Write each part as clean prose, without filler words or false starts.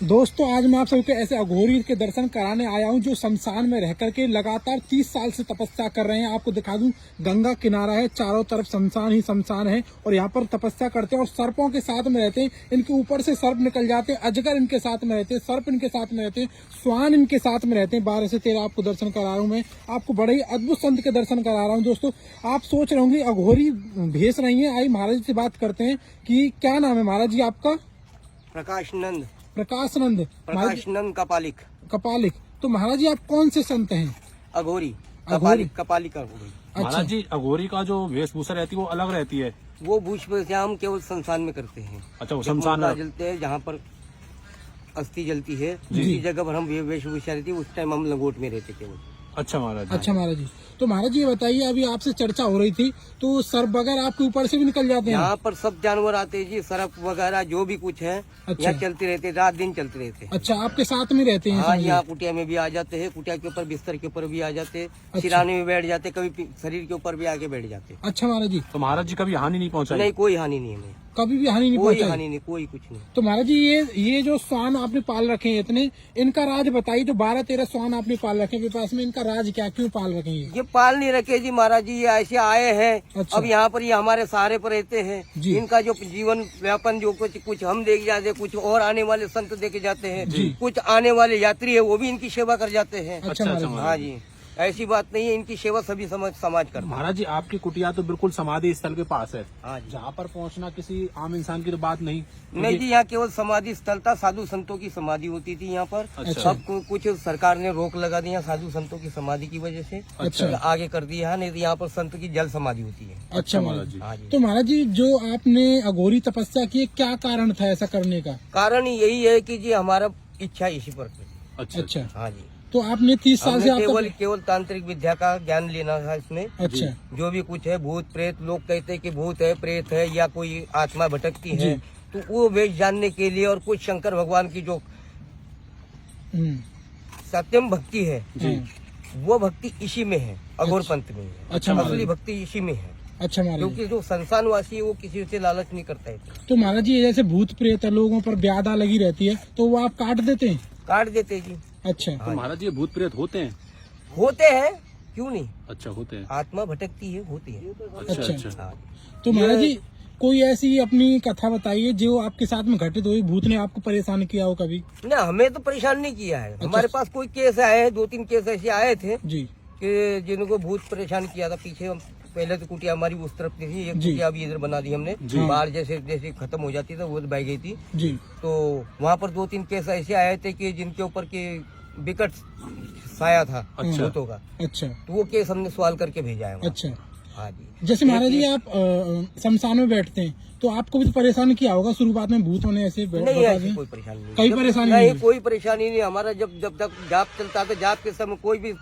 दोस्तों आज मैं आप सबके ऐसे अघोरी के दर्शन कराने आया हूं जो शमशान में रह करके लगातार 30 साल से तपस्या कर रहे हैं। आपको दिखा दूं, गंगा किनारा है, चारों तरफ शमशान ही शमशान है और यहाँ पर तपस्या करते हैं और सर्पों के साथ में रहते हैं। इनके ऊपर से सर्प निकल जाते हैं, अजगर इनके साथ में रहते हैं, सर्प इनके साथ में रहते हैं, स्वान इनके साथ में रहते हैं। 12 से 13 आपको दर्शन करा रहा हूँ मैं, आपको बड़े ही अद्भुत संत के दर्शन करा रहा हूँ। दोस्तों आप सोच रहे होंगे अघोरी भेस रही है, आई महाराज जी से बात करते हैं कि क्या नाम है महाराज जी आपका? प्रकाशनंद कपालिक। कपालिक। तो महाराज जी आप कौन से संत हैं? अघोरी कपालिक अघोरी। महाराज जी अघोरी का जो वेशभूषा रहती है वो अलग रहती है। वो भूषभूषा हम केवल शमशान में करते हैं। अच्छा, वो शमशान में जलते हैं, जहाँ पर अस्थि जलती है उसी जगह पर हम वेशभूषा रहती है, उस टाइम हम लंगोट में रहते केवल। अच्छा महाराज जी। अच्छा महाराज जी, तो महाराज जी ये बताइए, अभी आपसे चर्चा हो रही थी तो सर्प वगैरह आपके ऊपर से भी निकल जाते हैं? यहाँ पर सब जानवर आते हैं जी, सर्प वगैरह जो भी कुछ है अच्छा। यहाँ चलते रहते, रात दिन चलते रहते। अच्छा, आपके साथ में रहते हैं? हाँ, यहाँ कुटिया में भी आ जाते हैं, कुटिया के ऊपर बिस्तर के ऊपर भी आ जाते, सिराने में बैठ जाते, कभी शरीर के ऊपर भी आके बैठ जाते। अच्छा महाराज जी, तो महाराज जी कभी हानि नहीं पहुंचाई? नहीं, कोई हानि नहीं हमें, कभी भी हानि नहीं कोई पहुंचाई? हानि नहीं, कोई कुछ नहीं। तो महाराज जी ये जो स्वान आपने पाल रखे हैं इतने, इनका राज बताइए। जो 12-13 स्वान आपने पाल रखे हैं पास में, इनका राज क्या, क्यों पाल रखे हैं? ये पाल नहीं रखे जी महाराज जी, ये ऐसे आए हैं। अच्छा। अब यहाँ पर ये हमारे सहारे पर रहते हैं। जी। इनका जो जीवन व्यापन जो कुछ हम देख जाते हैं, कुछ और आने वाले संत देखे जाते हैं, कुछ आने वाले यात्री है वो भी इनकी सेवा कर जाते हैं। अच्छा महाराज जी। हाँ जी, ऐसी बात नहीं है, इनकी सेवा सभी समाज कर। महाराज जी आपकी कुटिया तो बिल्कुल समाधि स्थल के पास है। हाँ जी। जहाँ पर पहुँचना किसी आम इंसान की तो बात नहीं। नहीं जी, यहाँ केवल समाधि स्थल था, साधु संतों की समाधि होती थी यहाँ पर। अच्छा। अब कुछ सरकार ने रोक लगा दी है साधु संतों की समाधि की वजह से। अच्छा। आगे कर दिया है, नहीं तो यहाँ पर संत की जल समाधि होती है। अच्छा महाराज जी। हाँ जी। तो महाराज जी जो आपने अघोरी तपस्या की, क्या कारण था ऐसा करने का? कारण यही है कि जी हमारा इच्छा इसी पर थी। अच्छा। हाँ जी। तो आपने 30 साल से केवल तांत्रिक विद्या का ज्ञान लेना था इसमें। अच्छा। जो भी कुछ है, भूत प्रेत, लोग कहते हैं कि भूत है, प्रेत है या कोई आत्मा भटकती है, तो वो वेश जानने के लिए और कुछ शंकर भगवान की जो सत्यम भक्ति है वो भक्ति इसी में है, अघोर पंथ में है। अच्छा। असली भक्ति इसी में है। अच्छा महाराज जी। क्योंकि जो संसारवासी है वो किसी से लालच नहीं करता है। तो महाराज जी जैसे भूत प्रेत लोगों पर ब्यादा लगी रहती है तो वो आप काट देते हैं? काट देते जी। अच्छा। तो महाराज जी भूत प्रेत होते हैं? होते हैं, क्यों नहीं। अच्छा, होते हैं। आत्मा भटकती है, होती है। अच्छा। हाँ। तो महाराज जी कोई ऐसी अपनी कथा बताइए जो आपके साथ में घटित हुई, भूत ने आपको परेशान किया हो कभी? ना, हमें तो परेशान नहीं किया है। हमारे पास कोई केस आए हैं, 2-3 केस ऐसे आए थे जी कि जिनको भूत परेशान किया था। पीछे हम पहले तो कुटिया हमारी उस तरफ थी, एक कुटिया अभी इधर बना दी हमने। बाहर जैसे जैसे खत्म हो जाती थी वो बह गई थी जी। तो वहाँ पर 2-3 केस ऐसे आए थे कि जिनके ऊपर के विकट साया था भूतों का। अच्छा। तो वो केस हमने सवाल करके भेजा है वहाँ। अच्छा। हाँ जी। जैसे महाराज जी आप शमशान में बैठते हैं तो आपको भी तो परेशान किया होगा शुरुआत में भूतों ने ऐसे? नहीं, ऐसी कोई परेशानी नहीं। कई परेशानी नहीं, कोई परेशानी नहीं। हमारा जब तक जाप चलता था, जाप के समय कोई भी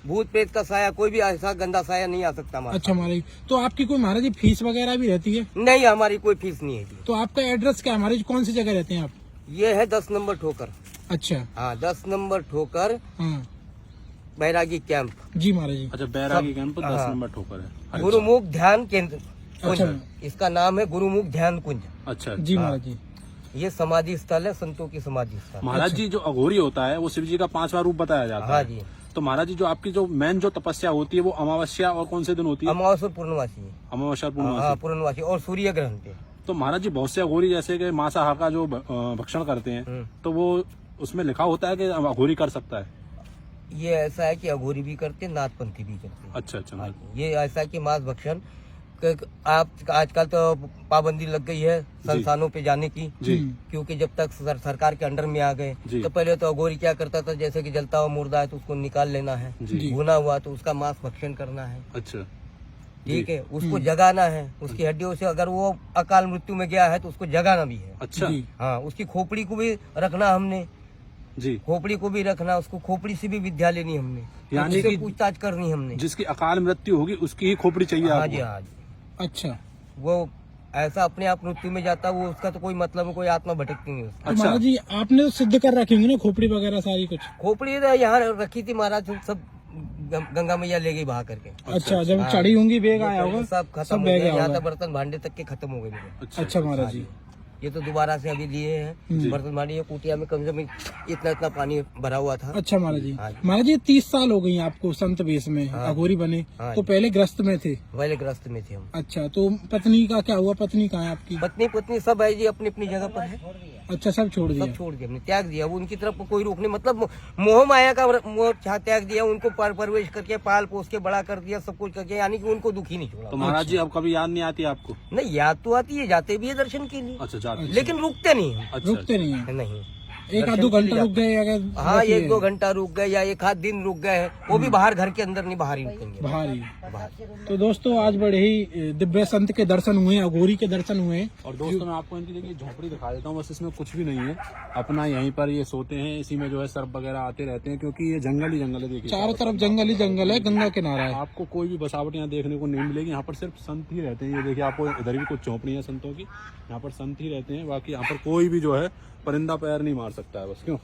भूत प्रेत का साया, कोई भी ऐसा गंदा साया नहीं आ सकता हमारा। अच्छा महाराज जी, तो आपकी कोई महाराज जी फीस वगैरह भी रहती है? नहीं, हमारी कोई फीस नहीं है जी। तो आपका एड्रेस क्या है महाराज जी, कौन सी जगह रहते हैं आप? ये है 10 नंबर ठोकर। अच्छा। हाँ, 10 नंबर ठोकर, हाँ बैरागी कैंप। जी महाराज जी। अच्छा, बैरागी कैंप 10 हाँ। नंबर ठोकर है। गुरुमुख ध्यान केंद्र कुंज। अच्छा। इसका नाम है गुरुमुख ध्यान कुंज। अच्छा जी महाराज जी। ये समाधि स्थल है, संतों की समाधि स्थल। महाराज जी जो अघोरी होता है वो शिव जी का 5वां रूप बताया जाता हाँ है। जी। तो महाराज जी जो आपकी जो मेन जो तपस्या होती है वो अमावस्या और कौन से दिन होती है? अमावस्या और पूर्णवासी। अमावस्या हाँ, पूर्णिमासी। पूर्णवासी और सूर्य ग्रहण पे। तो महाराज जी बहुत से अघोरी जैसे कि मांसाहार का जो भक्षण करते हैं तो वो उसमें लिखा होता है कि अघोरी कर सकता है? ये ऐसा है कि अघोरी भी करते, नाथपंथी भी करते। अच्छा अच्छा। हाँ, ये ऐसा है कि मांस भक्षण आप आजकल तो पाबंदी लग गई है संस्थानों पे जाने की जी। क्योंकि जब तक सरकार के अंडर में आ गए तो पहले तो अघोरी क्या करता था, जैसे कि जलता हुआ मुर्दा है तो उसको निकाल लेना है, भुना हुआ तो उसका मांस भक्षण करना है। अच्छा, ठीक है, उसको जगाना है, उसकी हड्डियों से अगर वो अकाल मृत्यु में गया है तो उसको जगाना भी है। अच्छा। हाँ, उसकी खोपड़ी को भी रखना हमने जी। खोपड़ी को भी रखना, उसको खोपड़ी से भी विद्या लेनी हमने, यानी उससे कि पूछताछ करनी हमने। जिसकी अकाल मृत्यु होगी उसकी ही खोपड़ी चाहिए हाँ आपको? जी, हाँ जी। अच्छा। वो ऐसा अपने आप मृत्यु में जाता, वो उसका तो कोई मतलब, कोई आत्मा भटकती नहीं उसकी। तो महाराज जी आपने तो सिद्ध कर रखी होंगी ना खोपड़ी वगैरह सारी कुछ? खोपड़ी तो यहाँ रखी थी महाराज, सब गंगा मैया ले गई बहा करके। अच्छा, जब चढ़ी होंगी बेग आया होगा सब खत्म हो बह गया, गया यहाँ होगा। तक बर्तन भांडे तक के खत्म हो गए मेरे। अच्छा महाराज जी। ये तो दोबारा से अभी लिए हैं। वर्तमान ये कुटिया में कम से कम इतना पानी भरा हुआ था। अच्छा महाराज जी, हाँ जी। महाराज जी 30 साल हो गई आपको संत वेश में, हाँ। अघोरी बने, हाँ तो जी। पहले ग्रस्त में थे। पहले ग्रस्त में थे हम। अच्छा, तो पत्नी का क्या हुआ? पत्नी कहाँ है आपकी? पत्नी सब है जी, अपनी अपनी जगह पर है। अच्छा, सब छोड़ दिया। सब छोड़ दिया, हमने त्याग दिया। वो उनकी तरफ कोई रोक नहीं, मतलब मोह माया का मोह त्याग दिया। उनको परवरिश करके पाल पोस के बड़ा कर दिया, सब कुछ करके, यानी कि उनको दुखी नहीं छोड़ा। तो महाराज जी अब कभी याद नहीं आती आपको? नहीं, याद तो आती है, जाते भी है दर्शन के लिए। अच्छा, जाते। लेकिन रुकते नहीं हैं। अच्छा, रुकते नहीं है। नहीं, एक आध 2 घंटा रुक गए अगर? हाँ, 1-2 घंटा रुक गए या 1 आध दिन रुक गए, वो भी बाहर, घर के अंदर नहीं, बाहर ही रुकेंगे। बाहर ही। बाहर। तो दोस्तों आज बड़े ही दिव्य संत के दर्शन हुए, अघोरी के दर्शन हुए। और दोस्तों मैं आपको इनकी देखिए झोपड़ी दिखा देता हूँ, बस इसमें कुछ भी नहीं है, अपना यहीं पर ये सोते हैं, इसी में जो है सर्प वगैरह आते रहते हैं, क्योंकि ये जंगल ही जंगल है। देखिए चारों तरफ जंगल ही जंगल है, गंगा किनारा है। आपको कोई भी बसावट यहाँ देखने को नहीं मिलेगी। यहाँ पर सिर्फ संत ही रहते हैं। ये देखिए, आपको इधर भी कुछ झोपड़ी है संतों की, यहाँ पर संत ही रहते हैं। बाकी यहाँ पर कोई भी जो है परिंदा पैर नहीं मार सकता है, बस। क्यों?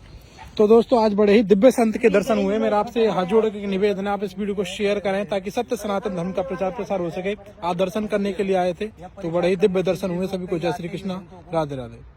तो दोस्तों आज बड़े ही दिव्य संत के दर्शन हुए। मेरा आपसे हाथ जोड़ के निवेदन है, आप इस वीडियो को शेयर करें ताकि सत्य सनातन धर्म का प्रचार प्रसार हो सके। आप दर्शन करने के लिए आए थे, तो बड़े ही दिव्य दर्शन हुए। सभी को जय श्री कृष्णा, राधे राधे।